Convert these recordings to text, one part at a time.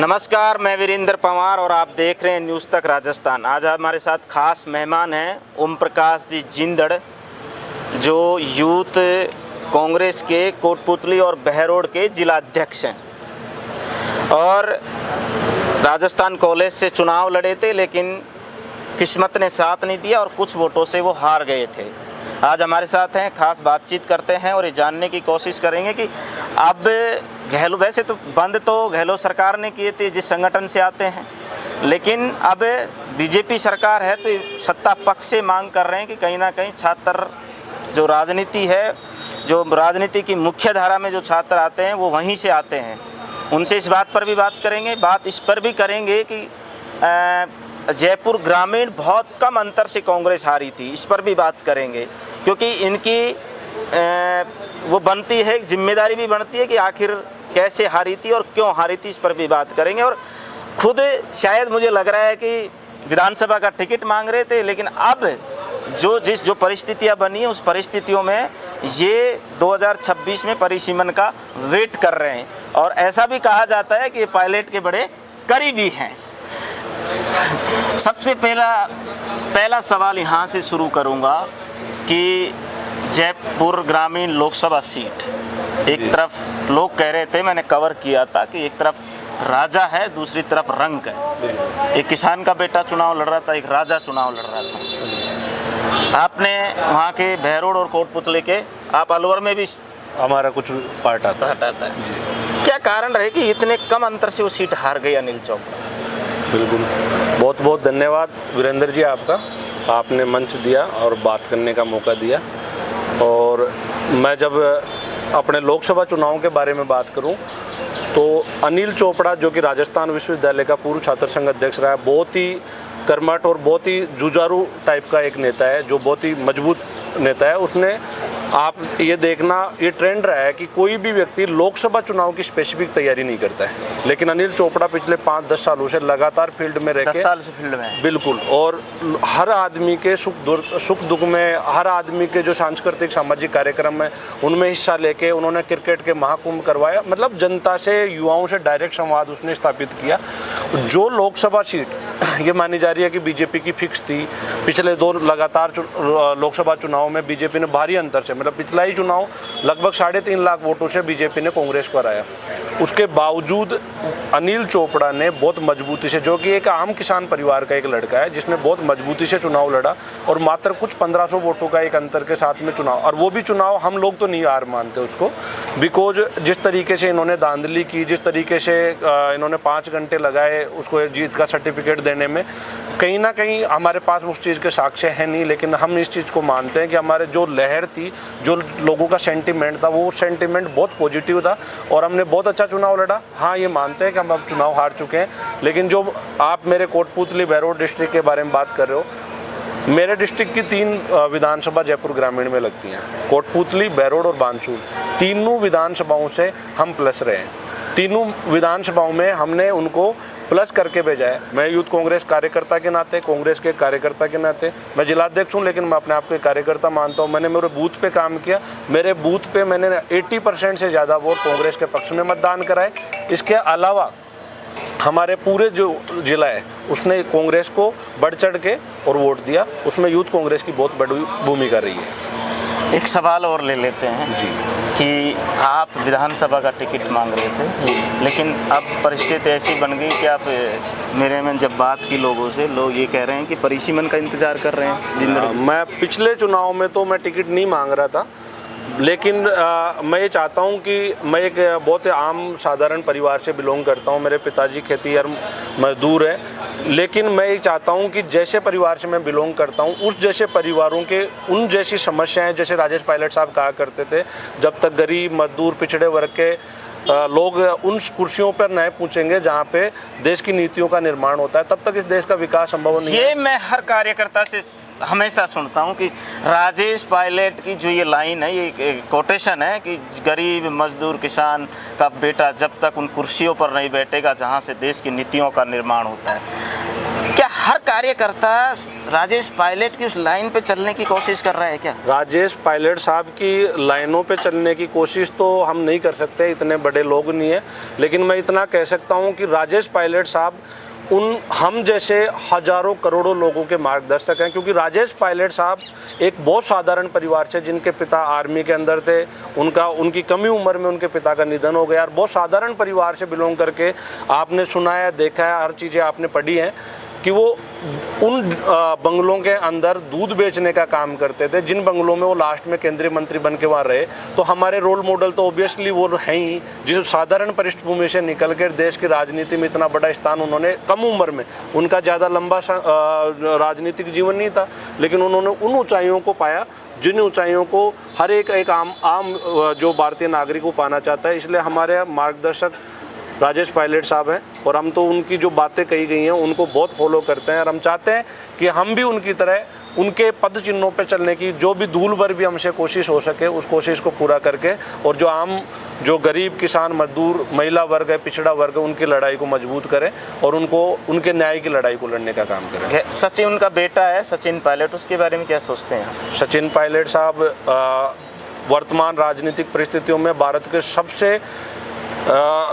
नमस्कार, मैं वीरेंद्र पवार और आप देख रहे हैं न्यूज़ तक राजस्थान। आज हमारे साथ खास मेहमान हैं ओम प्रकाश जी जिंदड़, जो यूथ कांग्रेस के कोटपुतली और बहरोड के जिला अध्यक्ष हैं और राजस्थान कॉलेज से चुनाव लड़े थे, लेकिन किस्मत ने साथ नहीं दिया और कुछ वोटों से वो हार गए थे। आज हमारे साथ हैं, खास बातचीत करते हैं और ये जानने की कोशिश करेंगे कि अब गहलोत, वैसे तो बंद तो गहलोत सरकार ने किए थे जिस संगठन से आते हैं, लेकिन अब बीजेपी सरकार है तो सत्ता पक्ष से मांग कर रहे हैं कि कहीं ना कहीं छात्र जो राजनीति है, जो राजनीति की मुख्य धारा में जो छात्र आते हैं वो वहीं से आते हैं। उनसे इस बात पर भी बात करेंगे। बात इस पर भी करेंगे कि जयपुर ग्रामीण बहुत कम अंतर से कांग्रेस हारी थी, इस पर भी बात करेंगे, क्योंकि इनकी वो बनती है, जिम्मेदारी भी बनती है कि आखिर कैसे हारी थी और क्यों हारी थी, इस पर भी बात करेंगे। और खुद शायद मुझे लग रहा है कि विधानसभा का टिकट मांग रहे थे, लेकिन अब जो परिस्थितियां बनी हैं उस परिस्थितियों में ये 2026 में परिसीमन का वेट कर रहे हैं और ऐसा भी कहा जाता है कि ये पायलट के बड़े करीबी हैं। सबसे पहला सवाल यहाँ से शुरू करूँगा कि जयपुर ग्रामीण लोकसभा सीट, एक तरफ लोग कह रहे थे, मैंने कवर किया था कि एक तरफ राजा है, दूसरी तरफ रंक है। एक किसान का बेटा चुनाव लड़ रहा था, एक राजा चुनाव लड़ रहा था। आपने वहाँ के बहरोड और कोटपुतली के, आप अलवर में भी हमारा कुछ पार्ट आता है। क्या कारण रहे कि इतने कम अंतर से वो सीट हार गई अनिल चोपड़ा? बिल्कुल, बहुत बहुत धन्यवाद वीरेंद्र जी आपका, आपने मंच दिया और बात करने का मौका दिया। और मैं जब अपने लोकसभा चुनाव के बारे में बात करूं तो अनिल चोपड़ा, जो कि राजस्थान विश्वविद्यालय का पूर्व छात्र संघ अध्यक्ष रहा है, बहुत ही कर्मठ और बहुत ही जुझारू टाइप का एक नेता है, जो बहुत ही मजबूत नेता है। उसने, आप ये देखना, ये ट्रेंड रहा है कि कोई भी व्यक्ति लोकसभा चुनाव की स्पेसिफिक तैयारी नहीं करता है, लेकिन अनिल चोपड़ा पिछले 5-10 सालों से लगातार फील्ड में रह के, 10 साल से फील्ड में है। बिल्कुल, और हर आदमी के सुख दुख में, हर आदमी के जो सांस्कृतिक सामाजिक कार्यक्रम है उनमें हिस्सा लेके उन्होंने क्रिकेट के महाकुंभ करवाया, मतलब जनता से, युवाओं से डायरेक्ट संवाद उसने स्थापित किया। जो लोकसभा सीट ये मानी जा रही है कि बीजेपी की फिक्स थी, पिछले 2 लगातार लोकसभा चुनाव में बीजेपी ने भारी अंतर से, मतलब पिछला ही चुनाव लगभग 3.5 लाख वोटों से बीजेपी ने कांग्रेस को हराया। उसके बावजूद अनिल चोपड़ा ने बहुत मजबूती से, जो कि एक आम किसान परिवार का एक लड़का है, जिसने बहुत मजबूती से चुनाव लड़ा और मात्र कुछ 1500 वोटों का एक अंतर के साथ में चुनाव, और वो भी चुनाव हम लोग तो नहीं हार मानते उसको, बिकॉज जिस तरीके से इन्होंने धांधली की, जिस तरीके से इन्होंने 5 घंटे लगाए उसको जीत का सर्टिफिकेट देने में, कहीं ना कहीं हमारे पास उस चीज़ के साक्ष्य हैं नहीं, लेकिन हम इस चीज़ को मानते हैं कि हमारे जो लहर थी, जो लोगों का सेंटिमेंट था, वो सेंटिमेंट बहुत पॉजिटिव था और हमने बहुत अच्छा चुनाव लड़ा। हाँ, ये मानते हैं कि हम अब चुनाव हार चुके हैं, लेकिन जो आप मेरे कोटपुतली बहरोड डिस्ट्रिक्ट के बारे में बात कर रहे हो, मेरे डिस्ट्रिक्ट की 3 विधानसभा जयपुर ग्रामीण में लगती हैं, कोटपुतली, बहरोड और बानसूर। तीनों विधानसभाओं से हम प्लस रहे हैं, तीनों विधानसभाओं में हमने उनको प्लस करके भेजा है। मैं यूथ कांग्रेस कार्यकर्ता के नाते, कांग्रेस के कार्यकर्ता के नाते, मैं जिलाध्यक्ष हूँ, लेकिन मैं अपने आप को एक कार्यकर्ता मानता हूँ। मैंने मेरे बूथ पे काम किया, मेरे बूथ पे मैंने 80% से ज़्यादा वोट कांग्रेस के पक्ष में मतदान कराए। इसके अलावा हमारे पूरे जो जिला है उसने कांग्रेस को बढ़ चढ़ के और वोट दिया, उसमें यूथ कांग्रेस की बहुत बड़ी भूमिका रही है। एक सवाल और ले लेते हैं जी, कि आप विधानसभा का टिकट मांग रहे थे, लेकिन अब परिस्थिति ऐसी बन गई कि आप, मेरे में जब बात की लोगों से, लोग ये कह रहे हैं कि परिसीमन का इंतजार कर रहे हैं। मैं पिछले चुनाव में तो मैं टिकट नहीं मांग रहा था, लेकिन मैं ये चाहता हूँ कि मैं एक बहुत आम साधारण परिवार से बिलोंग करता हूँ। मेरे पिताजी खेतीहर मजदूर है, लेकिन मैं ये चाहता हूँ कि जैसे परिवार से मैं बिलोंग करता हूँ, उस जैसे परिवारों के उन जैसी समस्याएं, जैसे राजेश पायलट साहब कहा करते थे, जब तक गरीब, मजदूर, पिछड़े वर्ग के लोग उन कुर्सियों पर नहीं पूछेंगे जहाँ पे देश की नीतियों का निर्माण होता है, तब तक इस देश का विकास संभव नहीं है। ये मैं हर कार्यकर्ता से हमेशा सुनता हूँ कि राजेश पायलट की जो ये लाइन है, ये कोटेशन है कि गरीब, मजदूर, किसान का बेटा जब तक उन कुर्सियों पर नहीं बैठेगा जहाँ से देश की नीतियों का निर्माण होता है। क्या हर कार्यकर्ता राजेश पायलट की उस लाइन पे चलने की कोशिश कर रहा है क्या? राजेश पायलट साहब की लाइनों पे चलने की कोशिश तो हम नहीं कर सकते, इतने बड़े लोग नहीं है, लेकिन मैं इतना कह सकता हूँ कि राजेश पायलट साहब हम जैसे हजारों करोड़ों लोगों के मार्गदर्शक हैं, क्योंकि राजेश पायलट साहब एक बहुत साधारण परिवार से, जिनके पिता आर्मी के अंदर थे, उनकी कमी उम्र में उनके पिता का निधन हो गया, और बहुत साधारण परिवार से बिलोंग करके आपने सुना है, देखा है, हर चीज़ें आपने पढ़ी हैं कि वो उन बंगलों के अंदर दूध बेचने का काम करते थे, जिन बंगलों में वो लास्ट में केंद्रीय मंत्री बन के वहाँ रहे। तो हमारे रोल मॉडल तो ऑब्वियसली वो हैं ही, जिस साधारण पृष्ठभूमि से निकल कर देश की राजनीति में इतना बड़ा स्थान उन्होंने कम उम्र में, उनका ज़्यादा लंबा राजनीतिक जीवन नहीं था, लेकिन उन्होंने उन ऊंचाइयों को पाया जिन ऊंचाइयों को हर एक आम जो भारतीय नागरिक को पाना चाहता है। इसलिए हमारे मार्गदर्शक राजेश पायलट साहब हैं, और हम तो उनकी जो बातें कही गई हैं उनको बहुत फॉलो करते हैं, और हम चाहते हैं कि हम भी उनकी तरह उनके पद चिन्हों पे चलने की जो भी दूर भर भी हमसे कोशिश हो सके उस कोशिश को पूरा करके, और जो गरीब किसान मजदूर महिला वर्ग है, पिछड़ा वर्ग है, उनकी लड़ाई को मजबूत करें और उनके न्याय की लड़ाई को लड़ने का काम करें। सचिन उनका बेटा है सचिन पायलट, उसके बारे में क्या सोचते हैं? सचिन पायलट साहब वर्तमान राजनीतिक परिस्थितियों में भारत के सबसे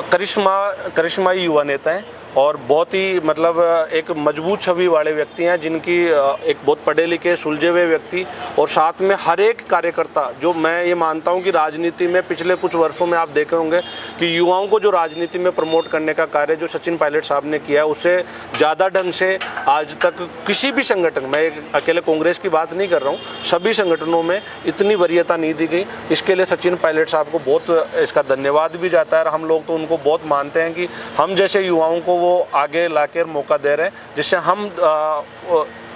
करिश्माई युवा नेता हैं, और बहुत ही मतलब एक मजबूत छवि वाले व्यक्ति हैं, जिनकी एक बहुत पढ़े लिखे सुलझे हुए व्यक्ति, और साथ में हर एक कार्यकर्ता, जो मैं ये मानता हूँ कि राजनीति में पिछले कुछ वर्षों में आप देखे होंगे कि युवाओं को जो राजनीति में प्रमोट करने का कार्य जो सचिन पायलट साहब ने किया है, उससे ज़्यादा ढंग से आज तक किसी भी संगठन, मैं अकेले कांग्रेस की बात नहीं कर रहा हूँ, सभी संगठनों में इतनी वरीयता नहीं दी गई। इसके लिए सचिन पायलट साहब को बहुत इसका धन्यवाद भी जाता है, और हम लोग तो उनको बहुत मानते हैं कि हम जैसे युवाओं को वो आगे लाकर मौका दे रहे हैं, जिससे हम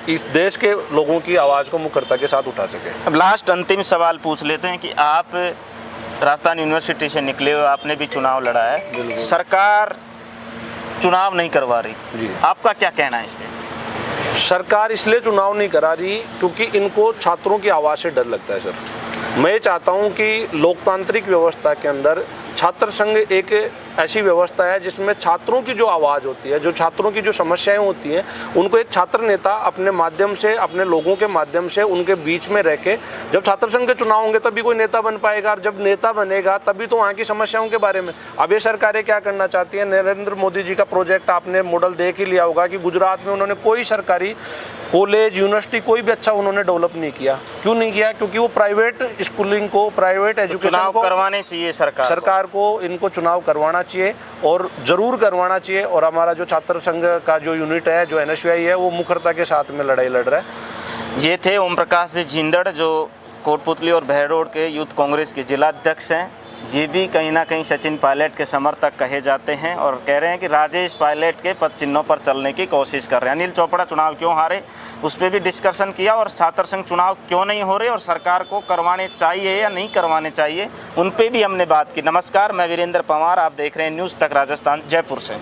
इस देश के लोगों की आवाज़ को मुखरता के साथ उठा सकें। अब लास्ट अंतिम सवाल पूछ लेते हैं कि आप राजस्थान यूनिवर्सिटी से निकले हो, आपने भी चुनाव लड़ा है, सरकार चुनाव नहीं करवा रही जी, आपका क्या कहना है इस पे? सरकार इसलिए चुनाव नहीं करा रही क्योंकि इनको छात्रों की आवाज़ से डर लगता है। सर, मैं चाहता हूं कि लोकतांत्रिक व्यवस्था के अंदर छात्र संघ एक ऐसी व्यवस्था है जिसमें छात्रों की जो आवाज़ होती है, जो छात्रों की जो समस्याएं होती हैं, उनको एक छात्र नेता अपने माध्यम से, अपने लोगों के माध्यम से उनके बीच में रह के, जब छात्र संघ के चुनाव होंगे तभी कोई नेता बन पाएगा, और जब नेता बनेगा तभी तो वहाँ की समस्याओं के बारे में। अब ये सरकारें क्या करना चाहती है, नरेंद्र मोदी जी का प्रोजेक्ट आपने मॉडल देख ही लिया होगा कि गुजरात में उन्होंने कोई सरकारी कॉलेज यूनिवर्सिटी कोई भी अच्छा उन्होंने डेवलप नहीं किया। क्यों नहीं किया? क्योंकि वो प्राइवेट स्कूलिंग को, प्राइवेट एजुकेशन को करवाने चाहिए। सरकार को इनको चुनाव करवाना चाहिए, और ज़रूर करवाना चाहिए। और हमारा जो छात्र संघ का जो यूनिट है, जो NSUI है, वो मुखरता के साथ में लड़ाई लड़ रहा है। ये थे ओम प्रकाश जी जिंदड़, जो कोटपुतली और बहरोड के यूथ कांग्रेस के जिला अध्यक्ष हैं। ये भी कहीं ना कहीं सचिन पायलट के समर्थक कहे जाते हैं, और कह रहे हैं कि राजेश पायलट के पद चिन्हों पर चलने की कोशिश कर रहे हैं। अनिल चोपड़ा चुनाव क्यों हारे, उस पर भी डिस्कशन किया, और छात्र संघ चुनाव क्यों नहीं हो रहे और सरकार को करवाने चाहिए या नहीं करवाने चाहिए, उन पर भी हमने बात की। नमस्कार, मैं वीरेंद्र पंवार, आप देख रहे हैं न्यूज़ तक राजस्थान, जयपुर से।